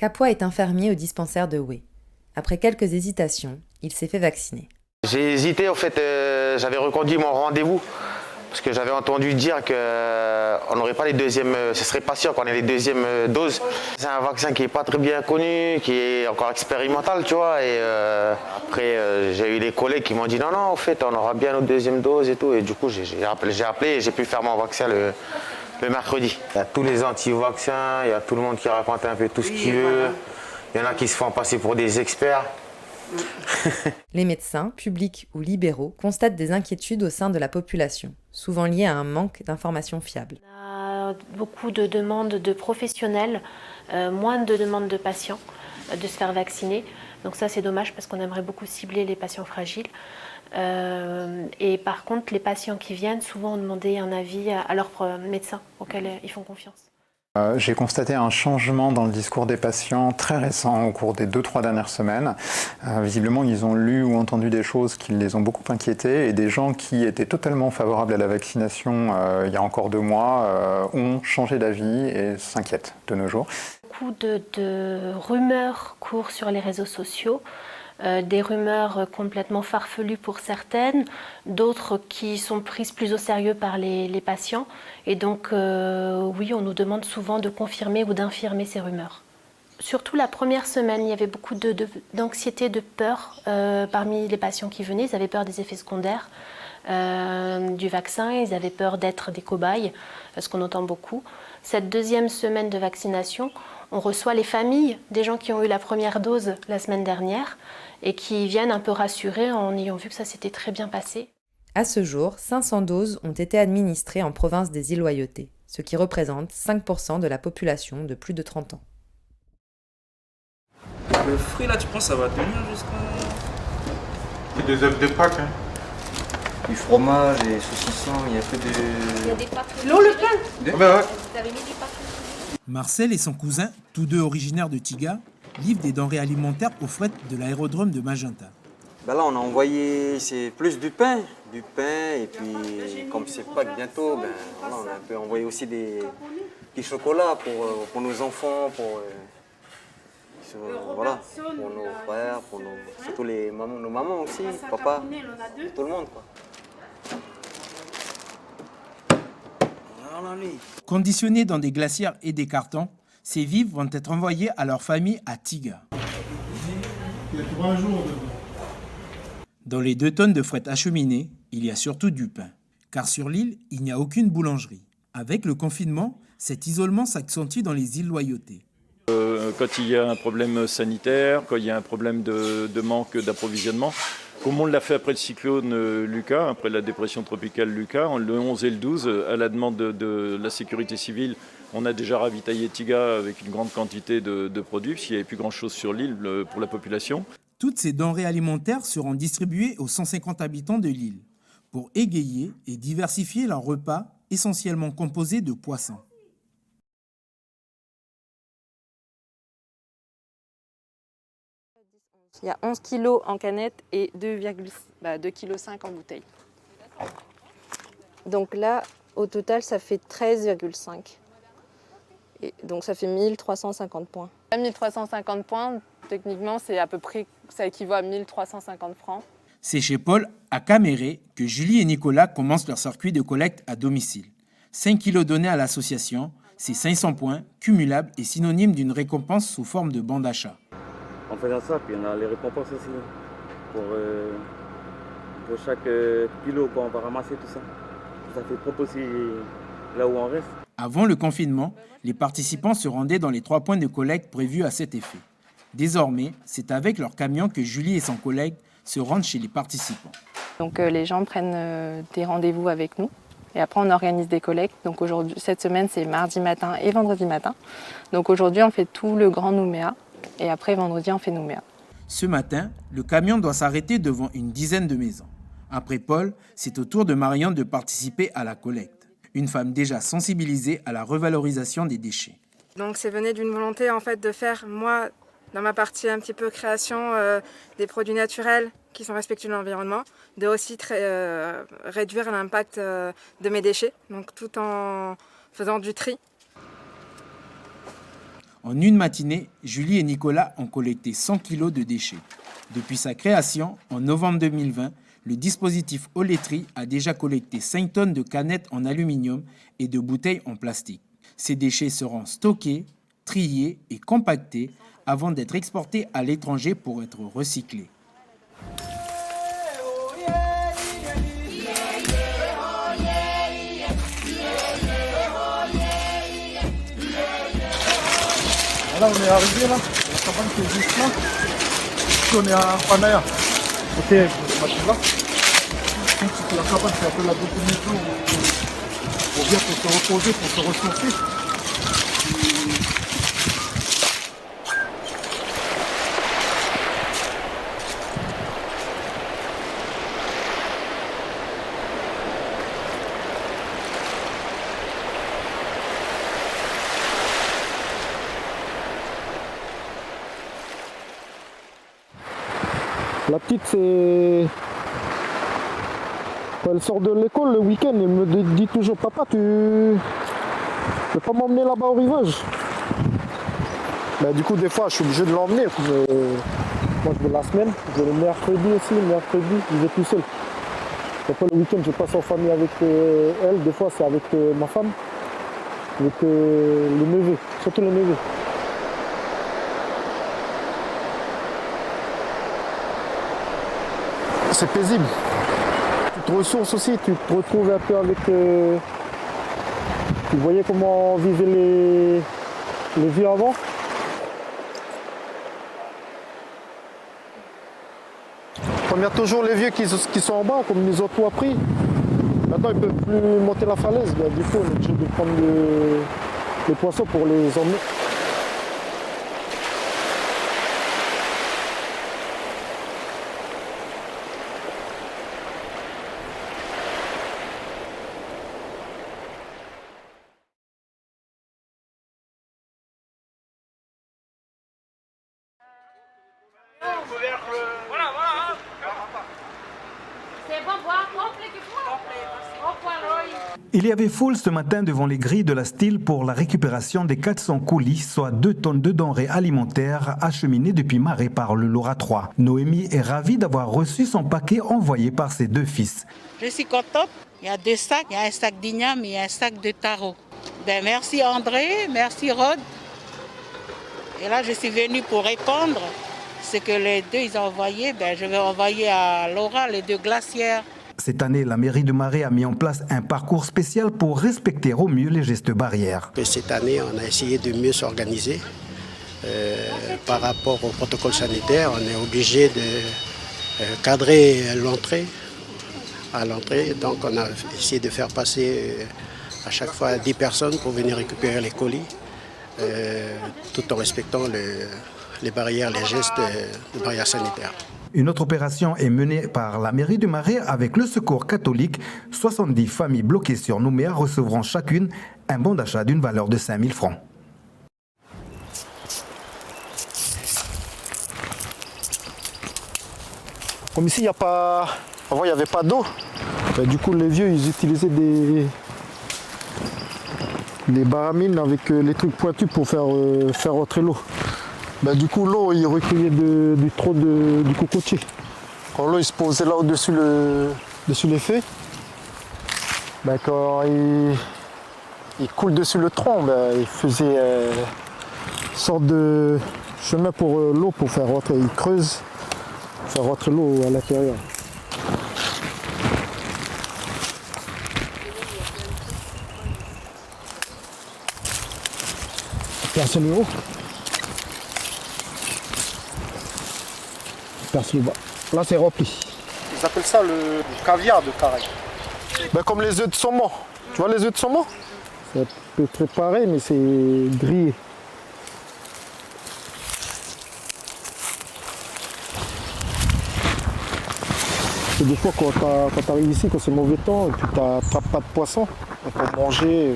Kapoa est infirmier au dispensaire de Houé. Après quelques hésitations, il s'est fait vacciner. J'ai hésité, en fait, j'avais reconduit mon rendez-vous parce que j'avais entendu dire qu'on n'aurait pas les deuxièmes, ce serait pas sûr qu'on ait les deuxièmes doses. C'est un vaccin qui n'est pas très bien connu, qui est encore expérimental, tu vois. Et après, j'ai eu des collègues qui m'ont dit non, en fait, on aura bien notre deuxième dose et tout. Et du coup, j'ai appelé et j'ai pu faire mon vaccin le mercredi. Il y a tous les anti-vaccins, il y a tout le monde qui raconte un peu tout ce qu'il veut. Il y en a qui se font passer pour des experts. Les médecins, publics ou libéraux, constatent des inquiétudes au sein de la population, souvent liées à un manque d'informations fiables. On a beaucoup de demandes de professionnels, moins de demandes de patients de se faire vacciner. Donc ça c'est dommage parce qu'on aimerait beaucoup cibler les patients fragiles. Et par contre les patients qui viennent souvent ont demandé un avis à leur médecin auquel ils font confiance. J'ai constaté un changement dans le discours des patients très récent au cours des 2-3 dernières semaines. Visiblement, ils ont lu ou entendu des choses qui les ont beaucoup inquiétés et des gens qui étaient totalement favorables à la vaccination il y a encore 2 mois ont changé d'avis et s'inquiètent de nos jours. Beaucoup de rumeurs courent sur les réseaux sociaux. Des rumeurs complètement farfelues pour certaines, d'autres qui sont prises plus au sérieux par les patients. Et donc, oui, on nous demande souvent de confirmer ou d'infirmer ces rumeurs. Surtout la première semaine, il y avait beaucoup d'anxiété, de peur parmi les patients qui venaient. Ils avaient peur des effets secondaires du vaccin, ils avaient peur d'être des cobayes, ce qu'on entend beaucoup. Cette deuxième semaine de vaccination, on reçoit les familles des gens qui ont eu la première dose la semaine dernière et qui viennent un peu rassurés en ayant vu que ça s'était très bien passé. À ce jour, 500 doses ont été administrées en province des îles Loyauté, ce qui représente 5% de la population de plus de 30 ans. Le fruit là, tu penses ça va tenir jusqu'à... C'est des œufs de Pâques, hein. Du fromage et saucisson, il y a que des... Il y a des pâtes. L'eau, le pain. Ah bah ouais. Vous avez mis du pâtes. Marcel et son cousin, tous deux originaires de Tiga, livrent des denrées alimentaires au fret de l'aérodrome de Magenta. Ben là, on a envoyé, c'est plus du pain et puis comme c'est pas que bientôt, ben voilà, on a un peu envoyé aussi des chocolats pour nos enfants, voilà, pour nos frères, surtout nos mamans aussi, papa, pour tout le monde quoi. Conditionnés dans des glacières et des cartons, ces vivres vont être envoyés à leur famille à Tiga. Il y a 3 jours. Dans les 2 tonnes de fret acheminées, il y a surtout du pain. Car sur l'île, il n'y a aucune boulangerie. Avec le confinement, cet isolement s'accentue dans les îles Loyauté. Quand il y a un problème sanitaire, quand il y a un problème de manque d'approvisionnement, comme on l'a fait après le cyclone Lucas, après la dépression tropicale Lucas, le 11 et le 12, à la demande de la sécurité civile, on a déjà ravitaillé Tiga avec une grande quantité de produits, puisqu'il n'y avait plus grand-chose sur l'île pour la population. Toutes ces denrées alimentaires seront distribuées aux 150 habitants de l'île pour égayer et diversifier leurs repas essentiellement composés de poissons. Il y a 11 kg en canette et 2,5 kg en bouteille. Donc là, au total, ça fait 13,5. Et donc ça fait 1350 points. 1350 points, techniquement, c'est à peu près, ça équivaut à 1350 francs. C'est chez Paul, à Caméré, que Julie et Nicolas commencent leur circuit de collecte à domicile. 5 kilos donnés à l'association, c'est 500 points, cumulables et synonymes d'une récompense sous forme de bon d'achat. En faisant ça, puis on a les récompenses aussi pour chaque kilo qu'on va ramasser, tout ça. Ça fait propre aussi là où on reste. Avant le confinement, les participants se rendaient dans les 3 points de collecte prévus à cet effet. Désormais, c'est avec leur camion que Julie et son collègue se rendent chez les participants. Donc les gens prennent des rendez-vous avec nous et après on organise des collectes. Donc aujourd'hui, cette semaine, c'est mardi matin et vendredi matin. Donc aujourd'hui, on fait tout le Grand Nouméa et après vendredi, on fait Nouméa. Ce matin, le camion doit s'arrêter devant une dizaine de maisons. Après Paul, c'est au tour de Marion de participer à la collecte. Une femme déjà sensibilisée à la revalorisation des déchets. Donc c'est venu d'une volonté en fait de faire, moi, dans ma partie un petit peu création, des produits naturels qui sont respectueux de l'environnement, de aussi réduire l'impact de mes déchets, donc tout en faisant du tri. En une matinée, Julie et Nicolas ont collecté 100 kg de déchets. Depuis sa création, en novembre 2020, le dispositif Oletri a déjà collecté 5 tonnes de canettes en aluminium et de bouteilles en plastique. Ces déchets seront stockés, triés et compactés avant d'être exportés à l'étranger pour être recyclés. Là, on est arrivé là, la cabane qui est juste là. Ici, on est à Panaya. Ok, cette machine-là. Donc, c'est la cabane, c'est un peu la définition où on vient pour se reposer, pour se ressourcer. La petite, c'est... Quand elle sort de l'école le week-end, elle me dit toujours « Papa, tu ne peux pas m'emmener là-bas au rivage ?» Du coup, des fois, je suis obligé de l'emmener. Moi, je vais la semaine, je vais le mercredi aussi, je vais tout seul. Après, le week-end, je passe en famille avec elle. Des fois, c'est avec ma femme, avec les neveux, surtout les neveux. C'est paisible. Tu te ressources aussi, tu te retrouves un peu avec... Tu voyais comment vivaient les vieux avant. Il y a toujours les vieux qui sont en bas, comme ils ont tout appris. Maintenant, ils ne peuvent plus monter la falaise. Du coup, on est obligé de prendre les poissons pour les emmener. Il y avait foule ce matin devant les grilles de la STIL pour la récupération des 400 colis, soit 2 tonnes de denrées alimentaires acheminées depuis Marais par le Laura 3. Noémie est ravie d'avoir reçu son paquet envoyé par ses 2 fils. Je suis contente. Il y a 2 sacs. Il y a un sac d'igname et un sac de taro. Merci André, merci Rod. Et là, je suis venue pour répondre. Ce que les 2 ils ont envoyé, je vais envoyer à Laura les 2 glacières. Cette année, la mairie de Marais a mis en place un parcours spécial pour respecter au mieux les gestes barrières. Cette année, on a essayé de mieux s'organiser. Par rapport au protocole sanitaire, on est obligé de cadrer l'entrée. À l'entrée, donc on a essayé de faire passer à chaque fois 10 personnes pour venir récupérer les colis, tout en respectant les barrières, les gestes de barrières sanitaires. Une autre opération est menée par la mairie de Marais avec le Secours catholique. 70 familles bloquées sur Nouméa recevront chacune un bon d'achat d'une valeur de 5 000 francs. Comme ici, avant il n'y avait pas d'eau. Du coup, les vieux, ils utilisaient des baramines avec les trucs pointus pour faire rentrer l'eau. Du coup, l'eau, il recueillait du tronc du cocotier. Quand l'eau, il se posait là au-dessus les feuilles, quand il coule dessus le tronc, il faisait une sorte de chemin pour l'eau, pour faire rentrer. Il creuse, pour faire rentrer l'eau à l'intérieur. Personne le haut. Personne le bas. Là, c'est rempli. Ils appellent ça le caviar de Caraïbes. Comme les œufs de saumon. Tu vois les œufs de saumon? C'est un peu préparé, mais c'est grillé. Et des fois, quand tu arrives ici, quand c'est mauvais temps, et puis tu n'attrapes pas de poisson, pour manger,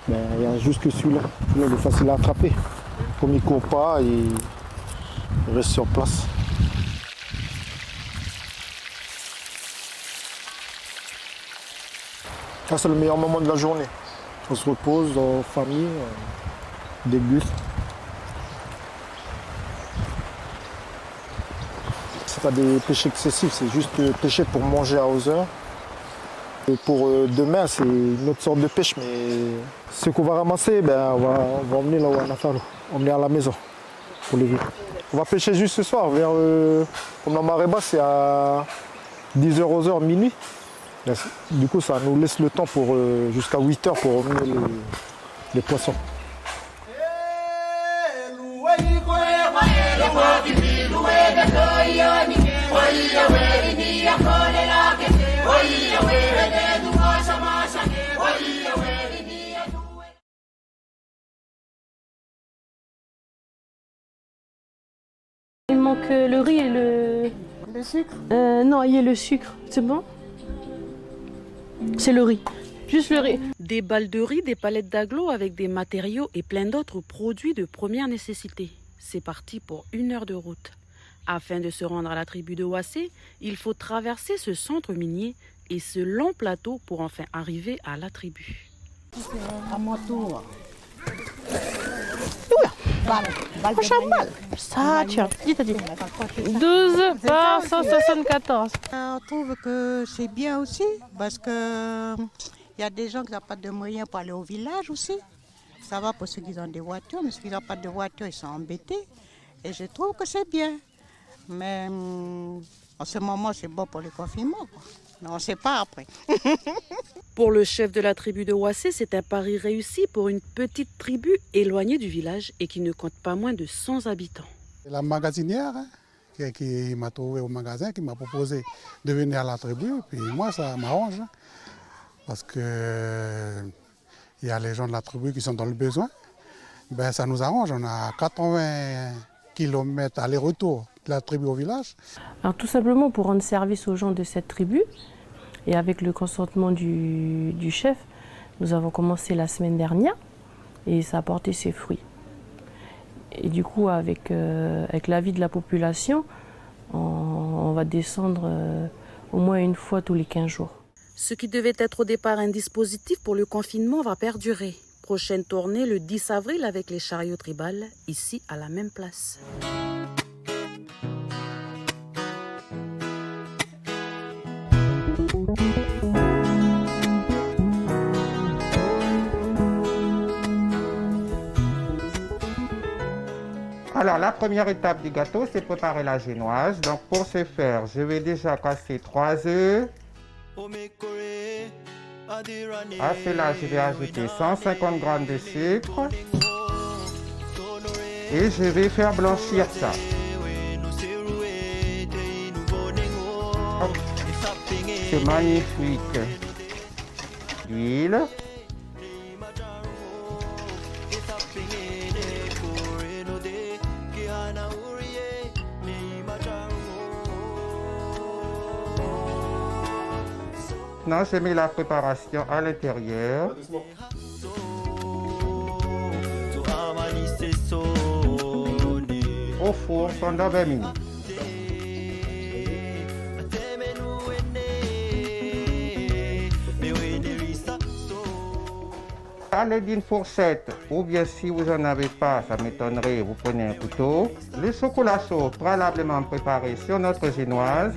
il y a juste que celui-là. Celui-là, il est facile à attraper. Comme il ne court pas, il reste sur place. Ça, c'est le meilleur moment de la journée. On se repose en famille, déguste. C'est pas des pêches excessifs, c'est juste pêcher pour manger à 11 heures. Et pour demain, c'est une autre sorte de pêche, mais ce qu'on va ramasser, on va emmener là où on a fait, emmener à la maison pour les vivre. On va pêcher juste ce soir, comme dans marée basse, c'est à 10h, 11h, minuit. Du coup, ça nous laisse le temps pour jusqu'à 8h pour emmener les poissons. Il manque le riz et le sucre. Non, il y a le sucre, c'est bon? C'est le riz, juste le riz. Des balles de riz, des palettes d'agglo avec des matériaux et plein d'autres produits de première nécessité. C'est parti pour 1 heure de route. Afin de se rendre à la tribu de Wassé, il faut traverser ce centre minier et ce long plateau pour enfin arriver à la tribu. Ça, tiens, 12 par 174. On trouve que c'est bien aussi parce que il y a des gens qui n'ont pas de moyens pour aller au village aussi. Ça va pour ceux qui ont des voitures, mais ceux qui n'ont pas de voiture, ils sont embêtés. Et je trouve que c'est bien. Mais en ce moment, c'est bon pour le confinement, quoi. Mais on ne sait pas après. Pour le chef de la tribu de Wassé, c'est un pari réussi pour une petite tribu éloignée du village et qui ne compte pas moins de 100 habitants. La magasinière qui m'a trouvé au magasin, qui m'a proposé de venir à la tribu, puis moi ça m'arrange parce que il y a les gens de la tribu qui sont dans le besoin. Ben, ça nous arrange, on a 80 km aller-retour de la tribu au village. Alors tout simplement pour rendre service aux gens de cette tribu et avec le consentement du chef, nous avons commencé la semaine dernière et ça a porté ses fruits. Et du coup avec l'avis de la population, on va descendre au moins une fois tous les 15 jours. Ce qui devait être au départ un dispositif pour le confinement va perdurer. Prochaine tournée le 10 avril avec les chariots tribales, ici à la même place. Alors la première étape du gâteau, c'est préparer la génoise. Donc pour ce faire, je vais déjà casser 3 œufs. À cela, je vais ajouter 150 g de sucre. Et je vais faire blanchir ça. C'est magnifique. L'huile. Maintenant, je mets la préparation à l'intérieur. Au four pendant 20 minutes. À l'aide d'une fourchette, ou bien si vous n'en avez pas, ça m'étonnerait, vous prenez un couteau. Le chocolat chaud préalablement préparé sur notre génoise.